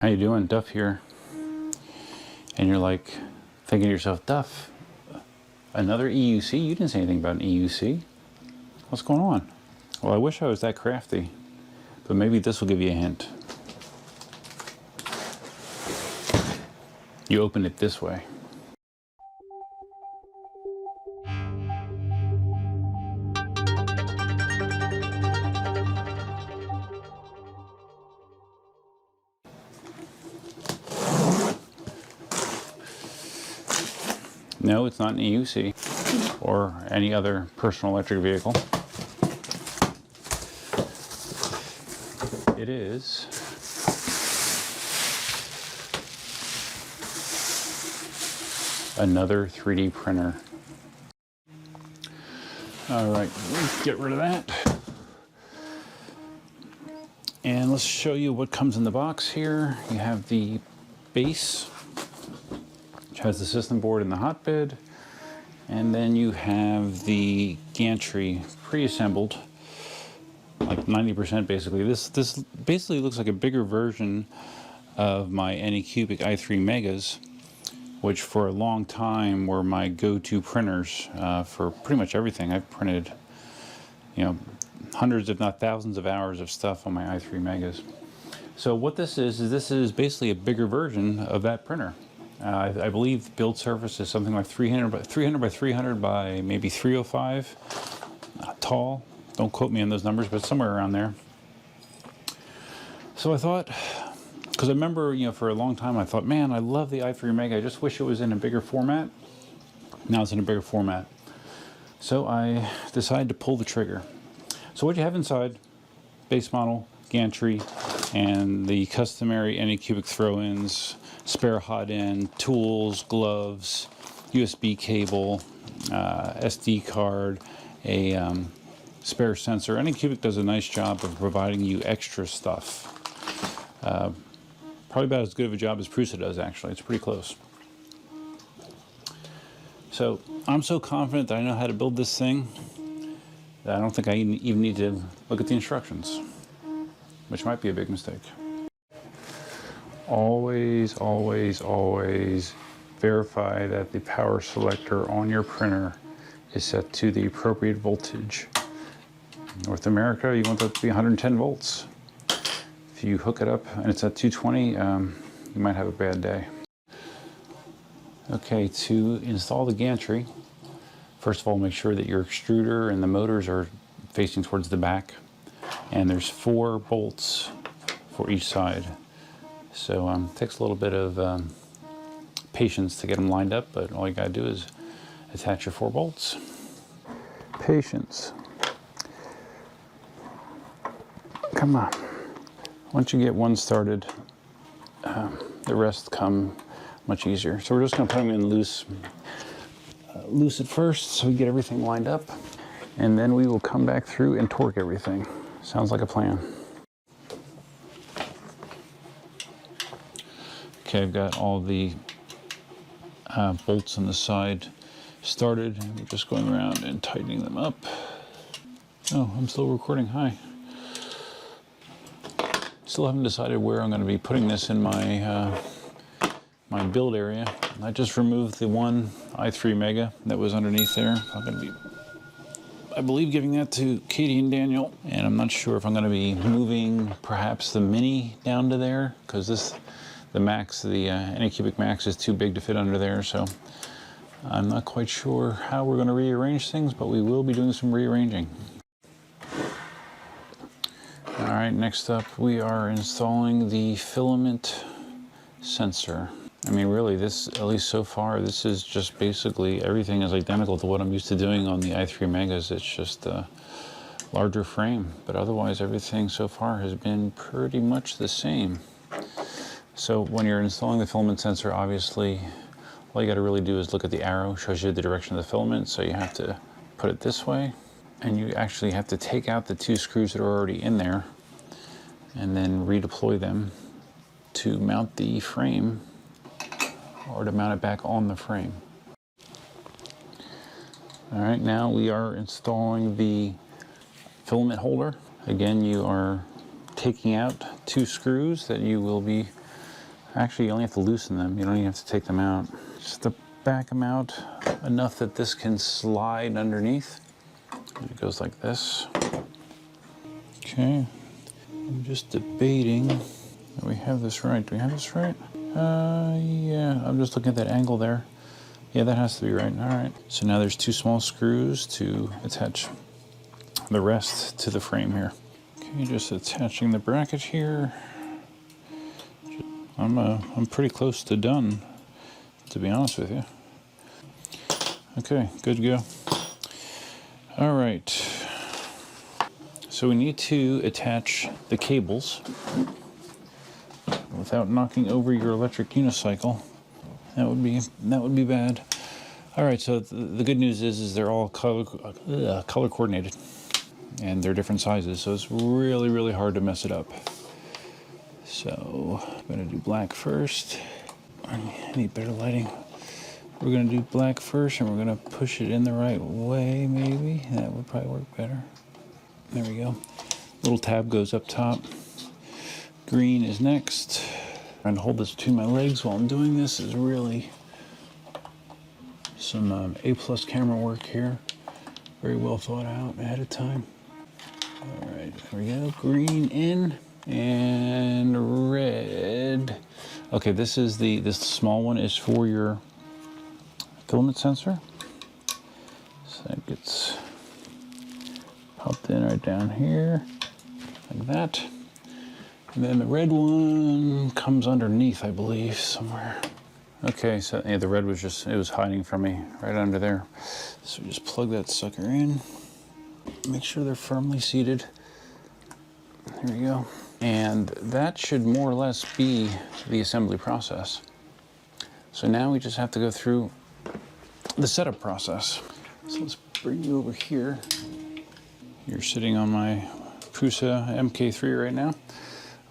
How you doing? Duff here. And you're like thinking to yourself, Duff, another EUC? You didn't say anything about an EUC. What's going on? Well, I wish I was that crafty, but maybe this will give you a hint. You open it this way. No, it's not an EUC or any other personal electric vehicle. It is another 3D printer. All right, let's get rid of that. And let's show you what comes in the box here. You have the base, which has the system board and the hotbed. And then you have the gantry pre-assembled, like 90% basically. This basically looks like a bigger version of my AnyCubic i3 Megas, which for a long time were my go-to printers for pretty much everything. I've printed, you know, hundreds if not thousands of hours of stuff on my i3 Megas. So what this is basically a bigger version of that printer. I believe the build surface is something like 300 by 300 by maybe 305 tall. Don't quote me on those numbers, but somewhere around there. So I thought, because I remember, you know, for a long time I thought, man, I love the i3 Mega. I just wish it was in a bigger format. Now it's in a bigger format. So I decided to pull the trigger. So what you have inside, base model, gantry, and the customary AnyCubic throw-ins, spare hot end, tools, gloves, USB cable, SD card, a spare sensor. AnyCubic does a nice job of providing you extra stuff. Probably about as good of a job as Prusa does, actually. It's pretty close. So I'm so confident that I know how to build this thing that I don't think I even need to look at the instructions, which might be a big mistake. Always, always, always verify that the power selector on your printer is set to the appropriate voltage. In North America, you want that to be 110 volts. If you hook it up and it's at 220, you might have a bad day. Okay, to install the gantry, first of all, make sure that your extruder and the motors are facing towards the back. And there's 4 bolts for each side. So it takes a little bit of patience to get them lined up, but all you gotta do is attach your 4 bolts. Patience. Come on. Once you get one started, the rest come much easier. So we're just gonna put them in loose at first so we get everything lined up. And then we will come back through and torque everything. Sounds like a plan. Okay, I've got all the bolts on the side started. We're just going around and tightening them up. Oh, I'm still recording. Hi. Still haven't decided where I'm going to be putting this in my my build area. I just removed the one i3 Mega that was underneath there. I'm going to be, I believe, giving that to Katie and Daniel, and I'm not sure if I'm going to be moving perhaps the Mini down to there, because the Max, the AnyCubic Max is too big to fit under there, so I'm not quite sure how we're going to rearrange things, but we will be doing some rearranging. All right, next up we are installing the filament sensor. I mean, really, this, at least so far, this is just basically everything is identical to what I'm used to doing on the i3 Megas. It's just a larger frame, but otherwise everything so far has been pretty much the same. So when you're installing the filament sensor, obviously, all you got to really do is look at the arrow. It shows you the direction of the filament, so you have to put it this way. And you actually have to take out the 2 screws that are already in there and then redeploy them to mount the frame or to mount it back on the frame. All right, now we are installing the filament holder. Again, you are taking out 2 screws that you will be Actually, you only have to loosen them. You don't even have to take them out. Just to back them out enough that this can slide underneath. It goes like this. Okay. I'm just debating that we have this right. Do we have this right? Yeah, I'm just looking at that angle there. Yeah, that has to be right. All right. So now there's 2 small screws to attach the rest to the frame here. Okay, just attaching the bracket here. I'm pretty close to done, to be honest with you. Okay, good to go. All right. So we need to attach the cables without knocking over your electric unicycle. That would be bad. All right. So the good news is they're all color coordinated, and they're different sizes. So it's really hard to mess it up. So I'm gonna do black first. I need better lighting. We're gonna do black first, and we're gonna push it in the right way. Maybe that would probably work better. There we go. Little tab goes up top. Green is next. Trying to hold this between my legs while I'm doing this is really some A+ camera work here. Very well thought out ahead of time. All right, there we go. Green in and red. Okay, this small one is for your filament sensor. So that gets popped in right down here, like that. And then the red one comes underneath, I believe, somewhere. Okay, so yeah, the red was it was hiding from me right under there. So just plug that sucker in. Make sure they're firmly seated. There we go. And that should more or less be the assembly process. So now we just have to go through the setup process. So let's bring you over here. You're sitting on my Prusa MK3 right now.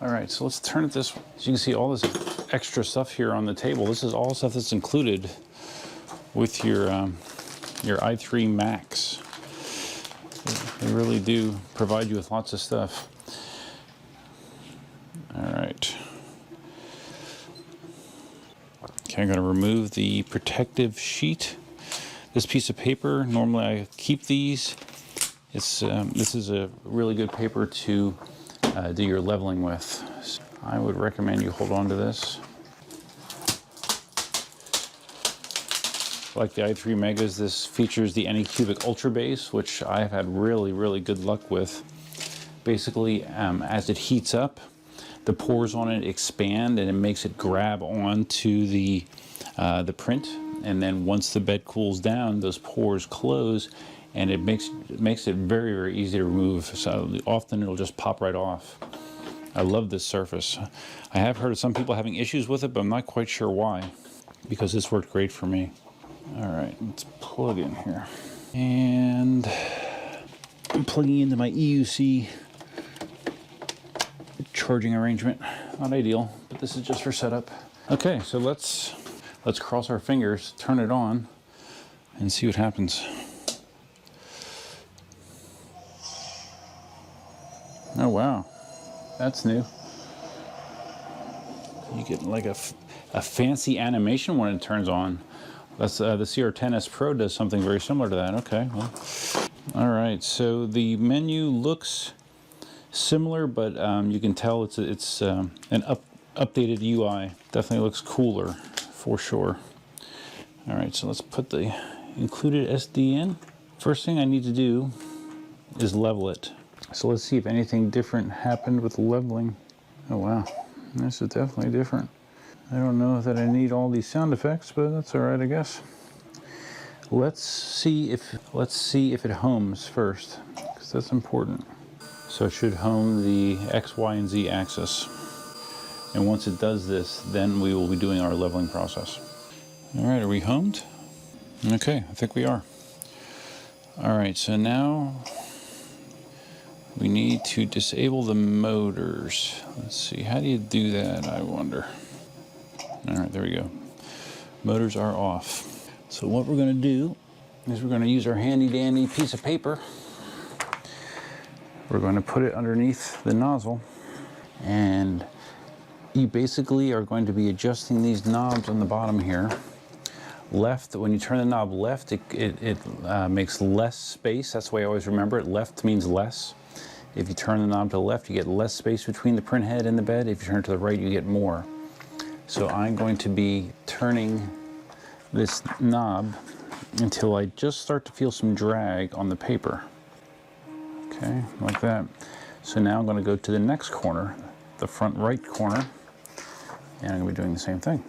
All right, so let's turn it this way. As you can see, all this extra stuff here on the table, this is all stuff that's included with your i3 Max. They really do provide you with lots of stuff. All right. Okay, I'm gonna remove the protective sheet. This piece of paper, normally I keep these. This is a really good paper to do your leveling with. So I would recommend you hold on to this. Like the i3 Megas, this features the AnyCubic Ultra Base, which I've had really good luck with. Basically, as it heats up, the pores on it expand and it makes it grab onto the print. And then once the bed cools down, those pores close, and it makes it very easy to remove. So often it'll just pop right off. I love this surface. I have heard of some people having issues with it, but I'm not quite sure why, because this worked great for me. All right, let's plug in here. And I'm plugging into my EUC charging arrangement. Not ideal, but this is just for setup. Okay, so let's cross our fingers, turn it on, and see what happens. Oh wow, that's new. You get like a fancy animation when it turns on. That's the CR10S Pro does something very similar to that. Okay, well, all right. So the menu looks similar, but you can tell it's an updated UI. Definitely looks cooler for sure. All right, so let's put the included SD in. First thing I need to do is level it. So let's see if anything different happened with the leveling. Oh wow, this is definitely different. I don't know that I need all these sound effects, but that's all right, I guess. Let's see if it homes first, because that's important. So it should home the X, Y, and Z axis. And once it does this, then we will be doing our leveling process. All right, are we homed? Okay, I think we are. All right, so now we need to disable the motors. Let's see, how do you do that, I wonder? All right, there we go. Motors are off. So what we're gonna do is we're gonna use our handy dandy piece of paper. We're gonna put it underneath the nozzle and You basically are going to be adjusting these knobs on the bottom here. Left, when you turn the knob left, it makes less space. That's the way I always remember it. Left means less. If you turn the knob to the left, you get less space between the print head and the bed. If you turn it to the right, you get more. So I'm going to be turning this knob until I just start to feel some drag on the paper. Okay, like that. So now I'm going to go to the next corner, the front right corner, and I'm going to be doing the same thing.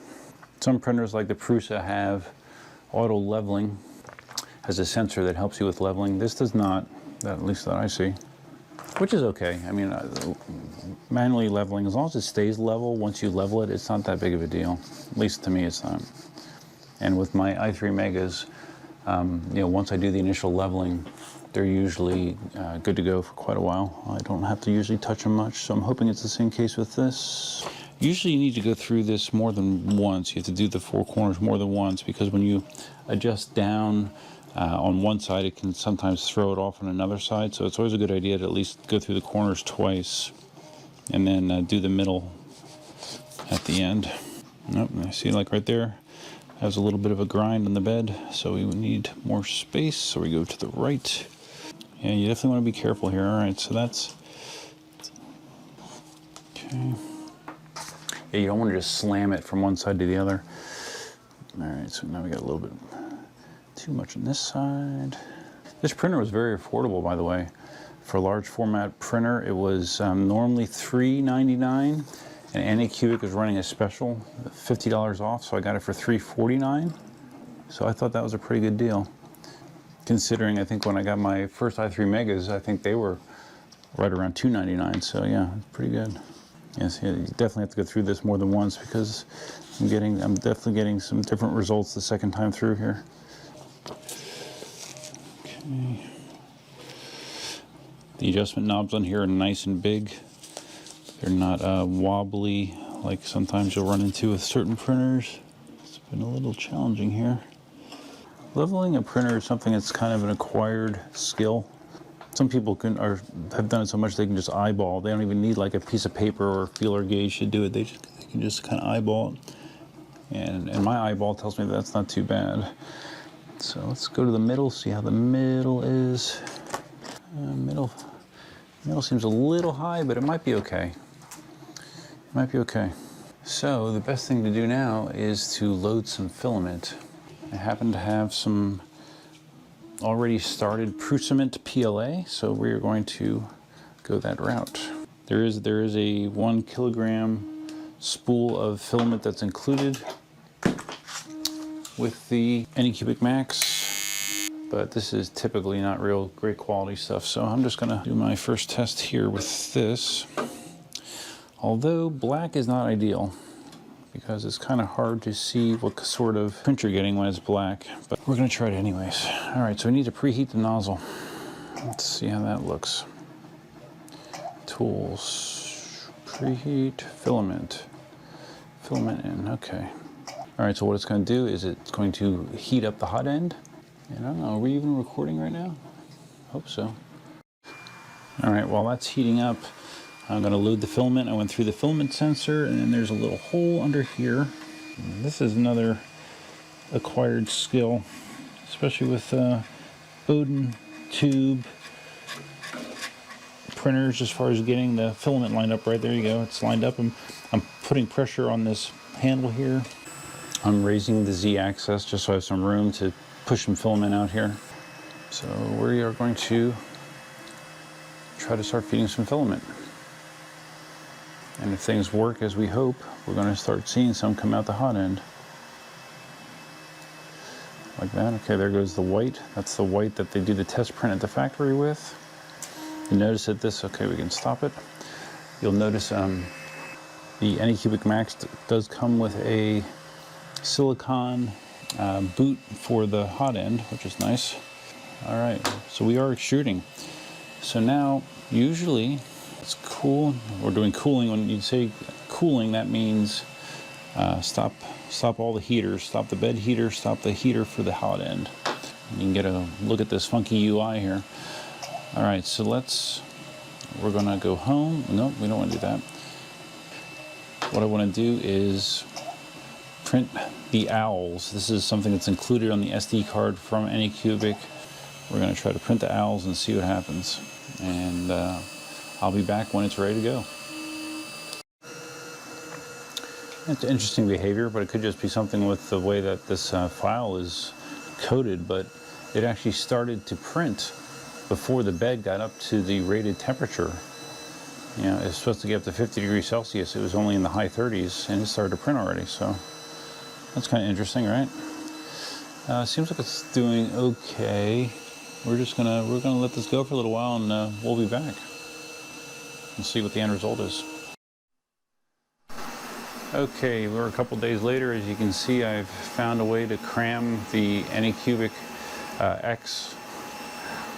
Some printers like the Prusa have auto leveling, has a sensor that helps you with leveling. This does not, at least that I see, which is okay. I mean, manually leveling, as long as it stays level, once you level it, it's not that big of a deal. At least to me, it's not. And with my i3 Megas, you know, once I do the initial leveling, they're usually good to go for quite a while. I don't have to usually touch them much, so I'm hoping it's the same case with this. Usually you need to go through this more than once. You have to do the four corners more than once, because when you adjust down on one side, it can sometimes throw it off on another side. So it's always a good idea to at least go through the corners twice and then do the middle at the end. Nope, I see, like right there, has a little bit of a grind on the bed, so we would need more space, so we go to the right. Yeah, you definitely want to be careful here. All right, so that's, okay. Yeah, you don't want to just slam it from one side to the other. All right, so now we got a little bit too much on this side. This printer was very affordable, by the way. For a large format printer, it was normally $3.99, and AnyCubic was running a special, $50 off, so I got it for $3.49. So I thought that was a pretty good deal. Considering, I think when I got my first i3 Megas, I think they were right around $2.99, so yeah, pretty good. Yes, yeah, you definitely have to go through this more than once, because I'm definitely getting some different results the second time through here. Okay. The adjustment knobs on here are nice and big. They're not wobbly like sometimes you'll run into with certain printers. It's been a little challenging here. Leveling a printer is something that's kind of an acquired skill. Some people have done it so much they can just eyeball. They don't even need like a piece of paper or a feeler gauge to do it. They can just kind of eyeball it. And my eyeball tells me that's not too bad. So let's go to the middle, see how the middle is. Middle seems a little high, but it might be okay. It might be okay. So the best thing to do now is to load some filament. I happen to have some already started Prusament PLA, so we are going to go that route. There is a 1 kilogram spool of filament that's included with the AnyCubic Max, but this is typically not real great quality stuff, so I'm just gonna do my first test here with this. Although black is not ideal, because it's kind of hard to see what sort of print you're getting when it's black, but we're going to try it anyways. All right, so we need to preheat the nozzle. Let's see how that looks. Tools, preheat, filament in, okay. All right, so what it's going to do is it's going to heat up the hot end. And I don't know, are we even recording right now? Hope so. All right, while that's heating up, I'm going to load the filament. I went through the filament sensor, and then there's a little hole under here. And this is another acquired skill, especially with Bowden tube printers, as far as getting the filament lined up right. There you go, it's lined up. I'm putting pressure on this handle here. I'm raising the Z-axis just so I have some room to push some filament out here. So we are going to try to start feeding some filament. And if things work as we hope, we're going to start seeing some come out the hot end. Like that. Okay, there goes the white. That's the white that they do the test print at the factory with. You notice that this, okay, we can stop it. You'll notice the AnyCubic Max does come with a silicone boot for the hot end, which is nice. All right, so we are extruding. So now, usually, it's cool. We're doing cooling. When you say cooling, that means stop all the heaters, stop the bed heater, stop the heater for the hot end. And you can get a look at this funky UI here. All right, so we're gonna go home. Nope, we don't want to do that. what I want to do is print the owls. This is something that's included on the SD card from AnyCubic. We're going to try to print the owls and see what happens. And I'll be back when it's ready to go. It's interesting behavior, but it could just be something with the way that this file is coded, but it actually started to print before the bed got up to the rated temperature. You know, it's supposed to get up to 50 degrees Celsius. It was only in the high 30s, and it started to print already, so that's kind of interesting, right? Seems like it's doing okay. We're gonna let this go for a little while, and we'll be back and see what the end result is. Okay, we're a couple days later. As you can see, I've found a way to cram the AnyCubic X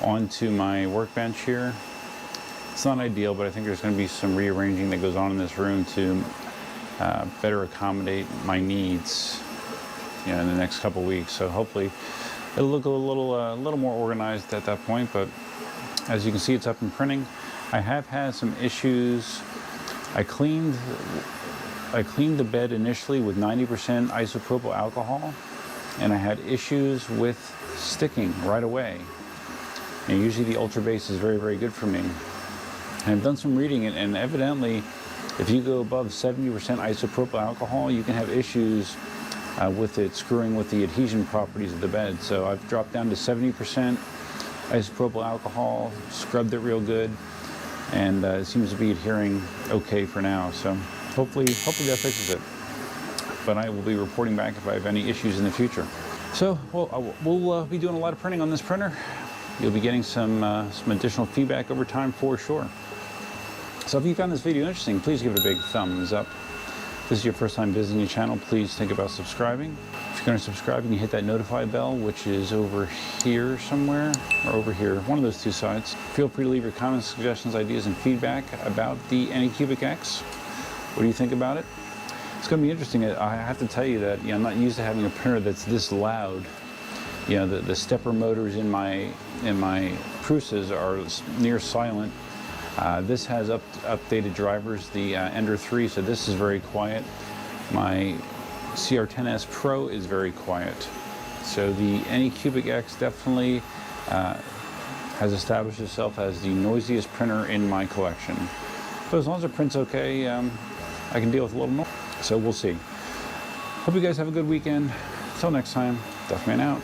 onto my workbench here. It's not ideal, but I think there's going to be some rearranging that goes on in this room to better accommodate my needs, you know, in the next couple weeks. So hopefully it'll look a little more organized at that point. But as you can see, it's up and printing. I have had some issues. I cleaned the bed initially with 90% isopropyl alcohol, and I had issues with sticking right away. And usually the Ultra Base is very, very good for me. And I've done some reading, and evidently, if you go above 70% isopropyl alcohol, you can have issues with it screwing with the adhesion properties of the bed. So I've dropped down to 70% isopropyl alcohol, scrubbed it real good, and it seems to be adhering okay for now. So hopefully that fixes it. But I will be reporting back if I have any issues in the future. So we'll be doing a lot of printing on this printer. You'll be getting some additional feedback over time for sure. So if you found this video interesting, please give it a big thumbs up. If this is your first time visiting the channel, please think about subscribing. If you're going to subscribe, you can hit that notify bell, which is over here somewhere, or over here, one of those two sides. Feel free to leave your comments, suggestions, ideas, and feedback about the AnyCubic X. What do you think about it? It's going to be interesting. I have to tell you that, you know, I'm not used to having a printer that's this loud. You know, the stepper motors in my Prusa's are near silent. This has updated drivers, the Ender 3, so this is very quiet. My CR10S Pro is very quiet. So the AnyCubic X definitely has established itself as the noisiest printer in my collection. But as long as it prints okay, I can deal with a little more. So we'll see. Hope you guys have a good weekend. Until next time, Duffman out.